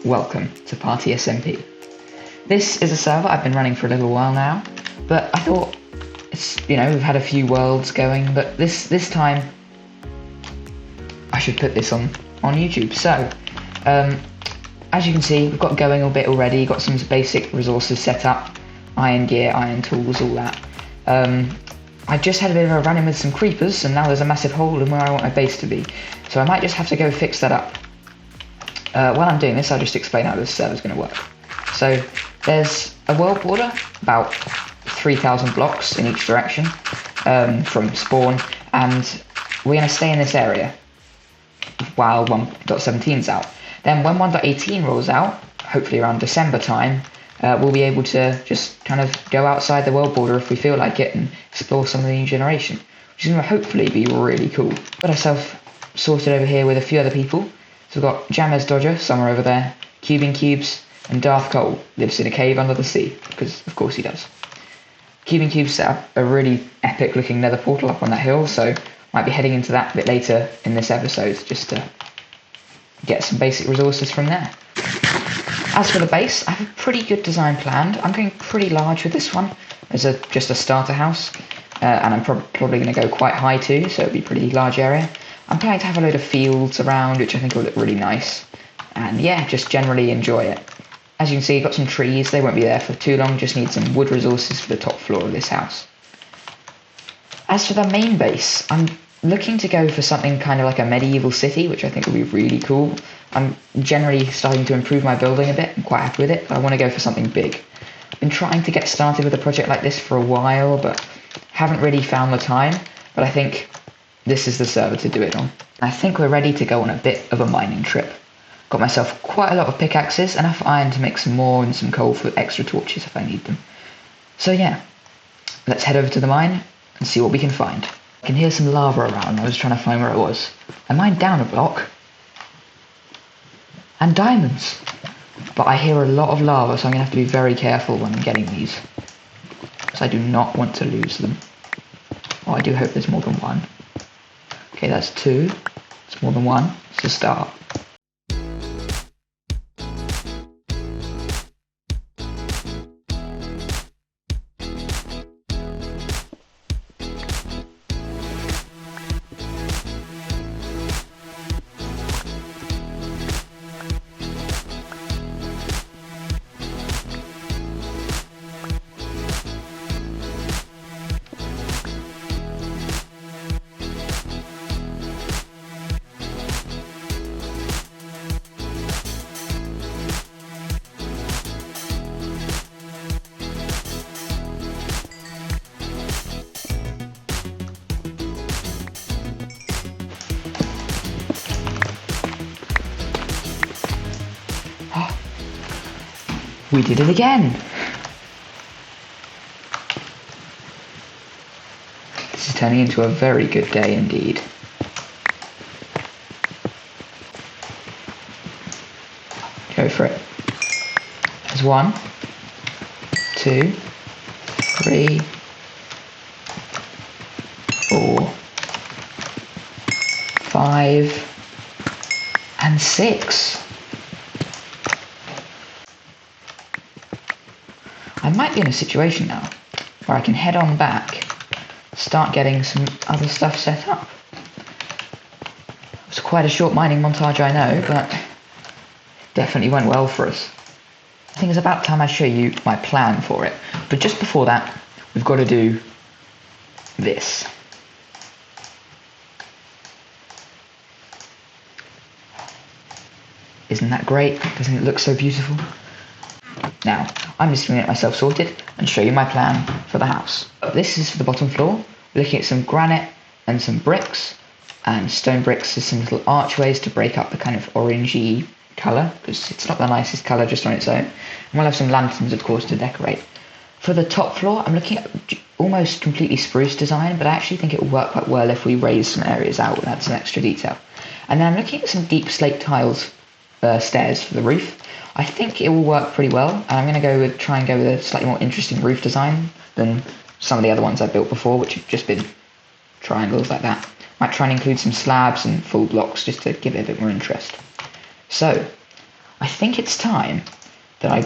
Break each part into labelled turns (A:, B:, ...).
A: Welcome to Party SMP. This is a server I've been running for a little while now, but I thought we've had a few worlds going, but this time I should put this on YouTube. So, as you can see, we've got going a bit already, got some basic resources set up, iron gear, iron tools, all that. I just had a bit of a run-in with some creepers, and now there's a massive hole in where I want my base to be. So I might just have to go fix that up. While I'm doing this, I'll just explain how this server's going to work. So there's a world border, about 3,000 blocks in each direction from spawn, and we're going to stay in this area while 1.17's out. Then when 1.18 rolls out, hopefully around December time, we'll be able to just kind of go outside the world border if we feel like it and explore some of the new generation, which is going to hopefully be really cool. Got ourselves sorted over here with a few other people. So we've got Jammers Dodger somewhere over there, Cubing Cubes, and Darth Cole lives in a cave under the sea, because of course he does. Cubing Cubes set up a really epic looking nether portal up on that hill, so might be heading into that a bit later in this episode just to get some basic resources from there. As for the base, I have a pretty good design planned. I'm going pretty large with this one as just a starter house, and I'm probably going to go quite high too, so it'll be a pretty large area. I'm planning to have a load of fields around, which I think will look really nice, and yeah, just generally enjoy it. As you can see, I've got some trees, they won't be there for too long, just need some wood resources for the top floor of this house. As for the main base, I'm looking to go for something kind of like a medieval city, which I think will be really cool. I'm generally starting to improve my building a bit, I'm quite happy with it, but I want to go for something big. I've been trying to get started with a project like this for a while, but haven't really found the time, but I think this is the server to do it on. I think we're ready to go on a bit of a mining trip. Got myself quite a lot of pickaxes, enough iron to make some more and some coal for extra torches if I need them. So yeah, let's head over to the mine and see what we can find. I can hear some lava around, I was trying to find where it was. I mined down a block. And diamonds. But I hear a lot of lava, so I'm going to have to be very careful when I'm getting these, because I do not want to lose them. Oh, I do hope there's more than one. Okay, that's two. It's more than one. It's a start. We did it again! This is turning into a very good day indeed. Go for it. There's 1, 2, 3, 4, 5, and 6. I might be in a situation now where I can head on back, start getting some other stuff set up. It was quite a short mining montage, I know, but definitely went well for us. I think it's about time I show you my plan for it, but just before that, we've got to do this. Isn't that great? Doesn't it look so beautiful? Now, I'm just going to get myself sorted and show you my plan for the house. This is for the bottom floor. We're looking at some granite and some bricks, and stone bricks with some little archways to break up the kind of orangey colour, because it's not the nicest colour just on its own. And we'll have some lanterns, of course, to decorate. For the top floor, I'm looking at almost completely spruce design, but I actually think it will work quite well if we raise some areas out and add some extra detail. And then I'm looking at some deep slate tiles stairs for the roof. I think it will work pretty well, and I'm going to try and go with a slightly more interesting roof design than some of the other ones I've built before, which have just been triangles like that. Might try and include some slabs and full blocks just to give it a bit more interest. So, I think it's time that I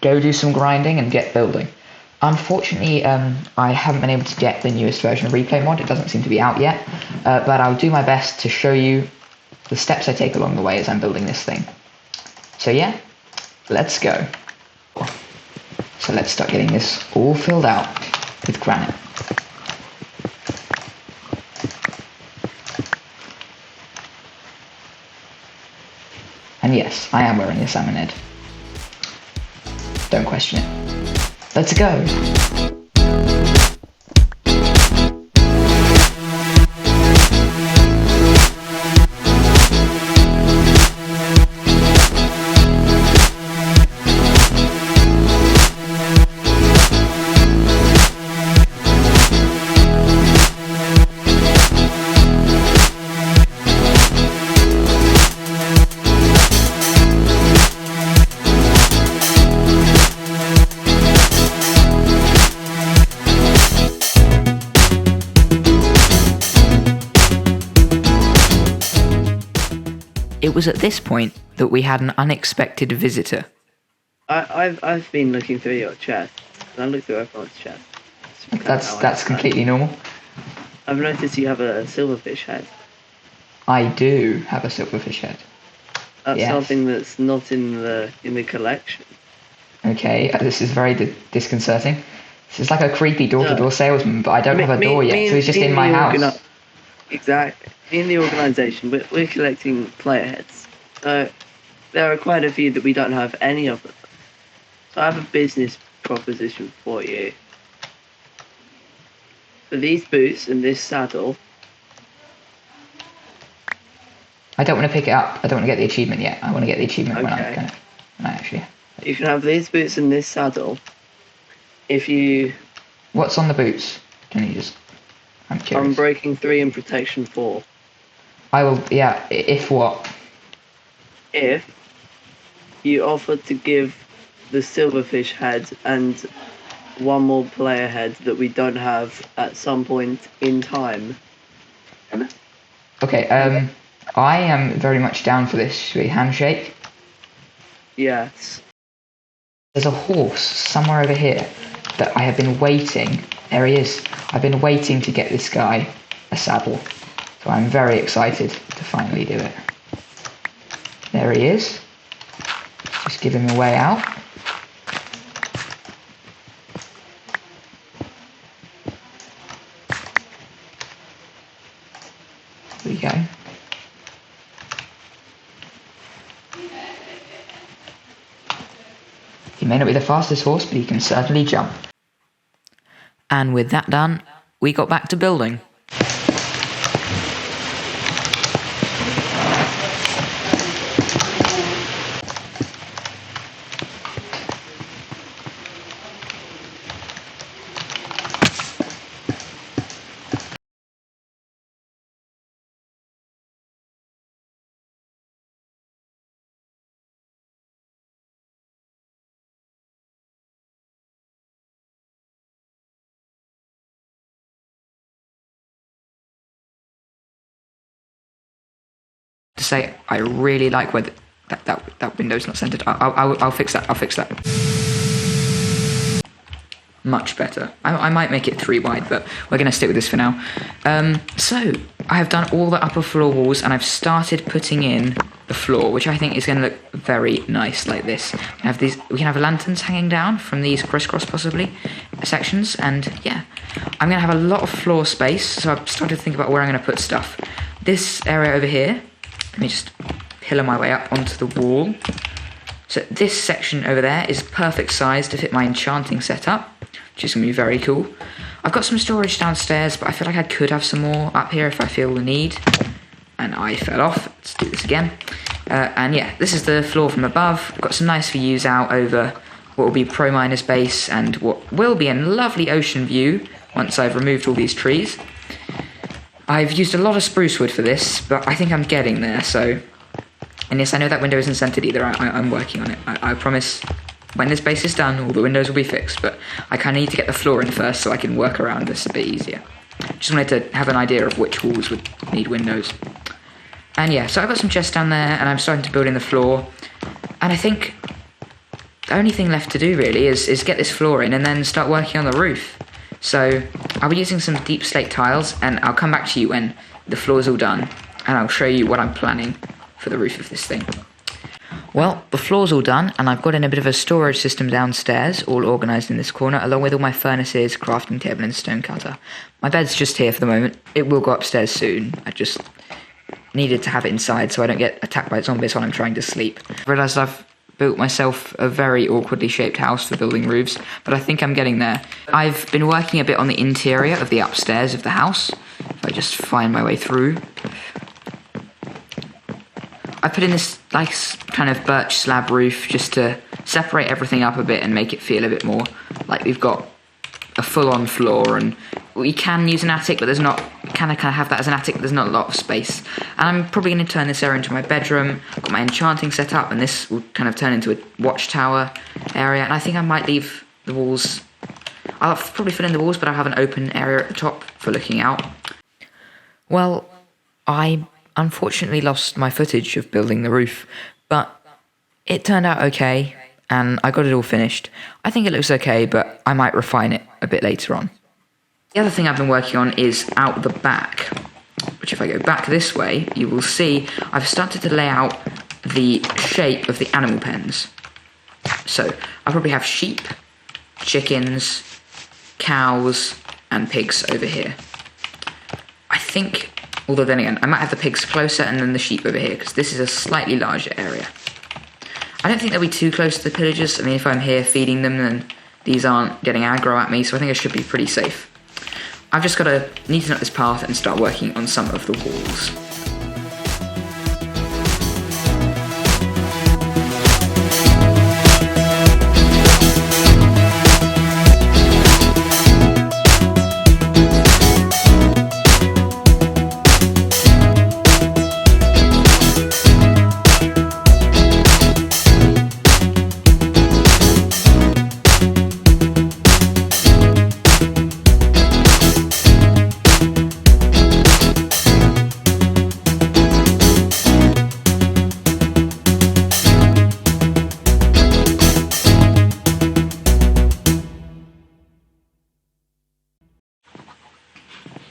A: go do some grinding and get building. Unfortunately, I haven't been able to get the newest version of Replay mod. It doesn't seem to be out yet, but I'll do my best to show you the steps I take along the way as I'm building this thing. So yeah, let's go. So let's start getting this all filled out with granite. And yes, I am wearing a salmon head. Don't question it. Let's go! It was at this point that we had an unexpected visitor.
B: I've been looking through your chest, and I looked through everyone's chest.
A: That's completely normal.
B: I've noticed you have a silverfish head.
A: I do have a silverfish head.
B: That's something that's not in the collection.
A: Okay, this is very disconcerting. This is like a creepy door-to-door salesman, but I don't have a door yet, so he's just in my house.
B: Exactly. In the organisation, we're collecting player heads. So there are quite a few that we don't have any of them. So I have a business proposition for you. For these boots and this saddle.
A: I don't want to pick it up. I don't want to get the achievement yet. I want to get the achievement when I actually.
B: You can have these boots and this saddle. If you.
A: What's on the boots? Can you just? I'm curious.
B: Unbreaking 3 and protection 4.
A: I will. Yeah. If what?
B: If you offer to give the silverfish head and one more player head that we don't have at some point in time.
A: Okay. I am very much down for this. Should we handshake?
B: Yes.
A: There's a horse somewhere over here that I have been waiting. There he is. I've been waiting to get this guy a saddle. So I'm very excited to finally do it. There he is. Just give him a way out. There we go. He may not be the fastest horse, but he can certainly jump. And with that done, we got back to building. To say I really like where that window's not centered. I'll fix that. I'll fix that. Much better. I might make it 3 wide, but we're going to stick with this for now. So I have done all the upper floor walls, and I've started putting in the floor, which I think is going to look very nice like this. We can have lanterns hanging down from these crisscross possibly sections, and yeah, I'm going to have a lot of floor space. So I've started to think about where I'm going to put stuff. This area over here. Let me just pillar my way up onto the wall. So this section over there is perfect size to fit my enchanting setup, which is going to be very cool. I've got some storage downstairs, but I feel like I could have some more up here if I feel the need. And I fell off. Let's do this again. And yeah, this is the floor from above. I've got some nice views out over what will be Pro Miner's base and what will be a lovely ocean view once I've removed all these trees. I've used a lot of spruce wood for this, but I think I'm getting there, so... And yes, I know that window isn't centered either. I'm working on it. I promise when this base is done, all the windows will be fixed, but I kind of need to get the floor in first so I can work around this a bit easier. Just wanted to have an idea of which walls would need windows. And yeah, so I've got some chests down there, and I'm starting to build in the floor. And I think the only thing left to do really is get this floor in and then start working on the roof. So I'll be using some deep slate tiles, and I'll come back to you when the floor's all done, and I'll show you what I'm planning for the roof of this thing. Well, the floor's all done, and I've got in a bit of a storage system downstairs, all organised in this corner, along with all my furnaces, crafting table and stone cutter. My bed's just here for the moment. It will go upstairs soon. I just needed to have it inside so I don't get attacked by zombies while I'm trying to sleep. I realised I've built myself a very awkwardly shaped house for building roofs, but I think I'm getting there. I've been working a bit on the interior of the upstairs of the house. If I just find my way through. I put in this nice kind of birch slab roof just to separate everything up a bit and make it feel a bit more like we've got a full-on floor, and we can use an attic, but there's not, kind of have that as an attic, but there's not a lot of space. And I'm probably going to turn this area into my bedroom. I've got my enchanting set up, and this will kind of turn into a watchtower area, and I think I might leave the walls, I'll probably fill in the walls, but I'll have an open area at the top for looking out. Well, I unfortunately lost my footage of building the roof, but it turned out okay, and I got it all finished. I think it looks okay, but I might refine it a bit later on. The other thing I've been working on is out the back, which if I go back this way, you will see I've started to lay out the shape of the animal pens. So I probably have sheep, chickens, cows, and pigs over here. I think, although then again, I might have the pigs closer and then the sheep over here, because this is a slightly larger area. I don't think they'll be too close to the pillagers. I mean, if I'm here feeding them, then these aren't getting aggro at me, so I think I should be pretty safe. I've just got to neaten up this path and start working on some of the walls.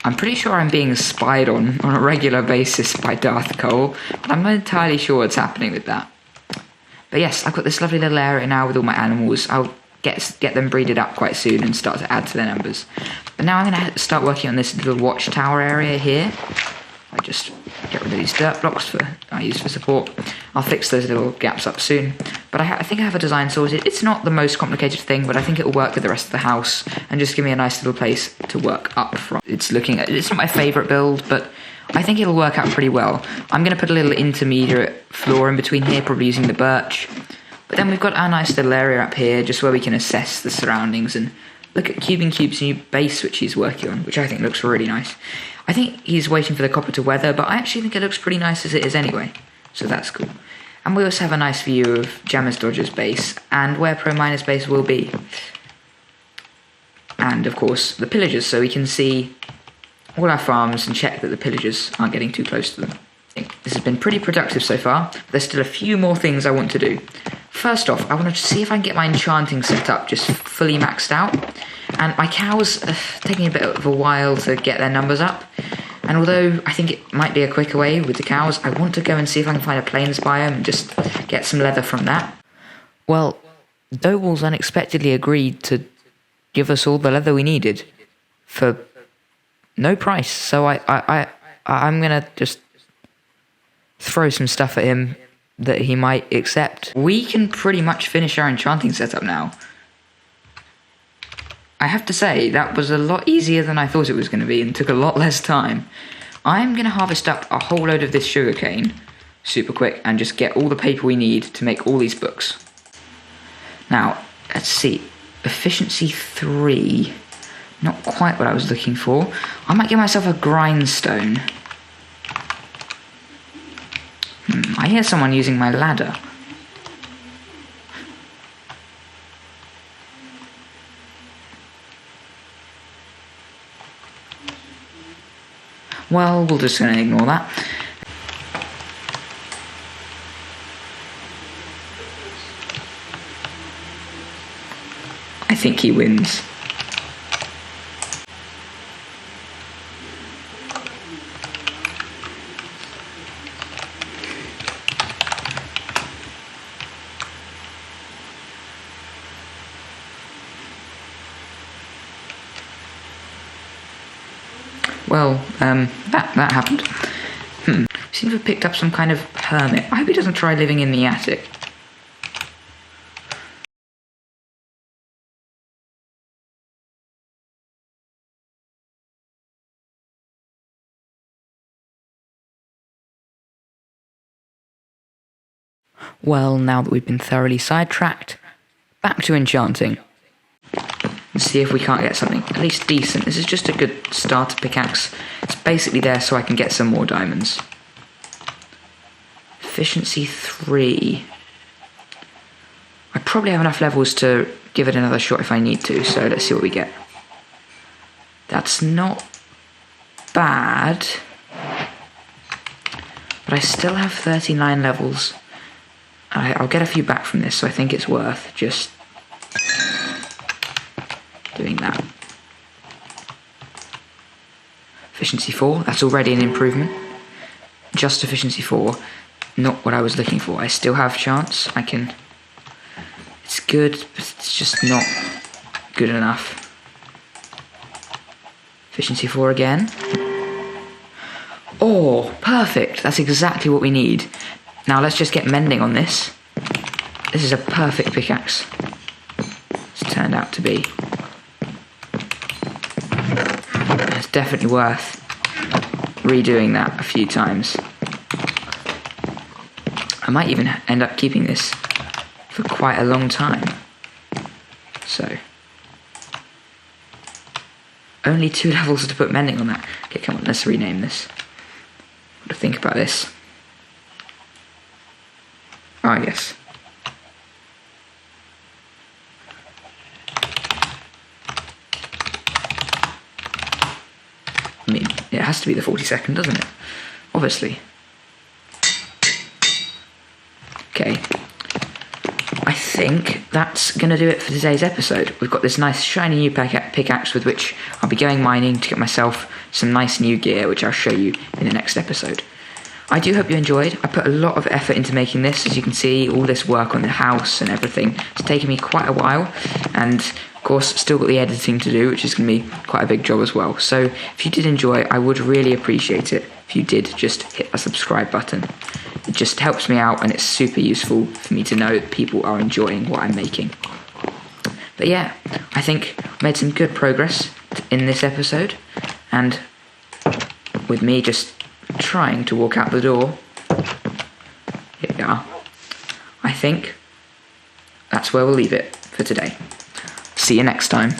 A: I'm pretty sure I'm being spied on a regular basis by Darth Cole, but I'm not entirely sure what's happening with that. But yes, I've got this lovely little area now with all my animals. I'll get them breeded up quite soon and start to add to their numbers. But now I'm going to start working on this little watchtower area here. I just get rid of these dirt blocks I use for support. I'll fix those little gaps up soon. But I think I have a design sorted. It's not the most complicated thing, but I think it will work with the rest of the house and just give me a nice little place to work up from. It's not my favourite build, but I think it'll work out pretty well. I'm going to put a little intermediate floor in between here, probably using the birch. But then we've got our nice little area up here, just where we can assess the surroundings and look at Cube's new base, which he's working on, which I think looks really nice. I think he's waiting for the copper to weather, but I actually think it looks pretty nice as it is anyway. So that's cool. And we also have a nice view of Jammers Dodger's base, and where Pro Miner's base will be. And of course, the pillagers, so we can see all our farms and check that the pillagers aren't getting too close to them. I think this has been pretty productive so far, but there's still a few more things I want to do. First off, I want to see if I can get my enchanting set up just fully maxed out. And my cows are taking a bit of a while to get their numbers up. And although I think it might be a quicker way with the cows, I want to go and see if I can find a plains biome and just get some leather from that. Well, Doble's unexpectedly agreed to give us all the leather we needed for no price. So I'm going to just throw some stuff at him that he might accept. We can pretty much finish our enchanting setup now. I have to say, that was a lot easier than I thought it was going to be and took a lot less time. I'm going to harvest up a whole load of this sugarcane super quick and just get all the paper we need to make all these books. Now, let's see. Efficiency 3. Not quite what I was looking for. I might give myself a grindstone. I hear someone using my ladder. Well, we're just going to ignore that. think he wins. Well, that happened. Seems to have picked up some kind of hermit. I hope he doesn't try living in the attic. Well, now that we've been thoroughly sidetracked, back to enchanting. And see if we can't get something at least decent. This is just a good starter pickaxe. It's basically there so I can get some more diamonds. Efficiency 3. I probably have enough levels to give it another shot if I need to, so let's see what we get. That's not bad. But I still have 39 levels. I'll get a few back from this, so I think it's worth just doing that. Efficiency 4, that's already an improvement. Just efficiency 4, not what I was looking for. I still have chance, it's good, but it's just not good enough. Efficiency 4 again. Oh, perfect, that's exactly what we need. Now let's just get mending on this. This is a perfect pickaxe. It's turned out to be. It's definitely worth redoing that a few times. I might even end up keeping this for quite a long time. So, only 2 levels to put mending on that. Okay, come on, let's rename this. Got to think about this. Ah, yes. I mean, it has to be the 42nd, doesn't it? Obviously. Okay. I think that's going to do it for today's episode. We've got this nice shiny new pickaxe with which I'll be going mining to get myself some nice new gear, which I'll show you in the next episode. I do hope you enjoyed. I put a lot of effort into making this. As you can see, all this work on the house and everything. It's taken me quite a while, and of course still got the editing to do, which is going to be quite a big job as well. So if you did enjoy, I would really appreciate it if you did just hit a subscribe button. It just helps me out, and it's super useful for me to know that people are enjoying what I'm making. But yeah, I think I made some good progress in this episode, and with me just trying to walk out the door, here we are. I think that's where we'll leave it for today. See you next time.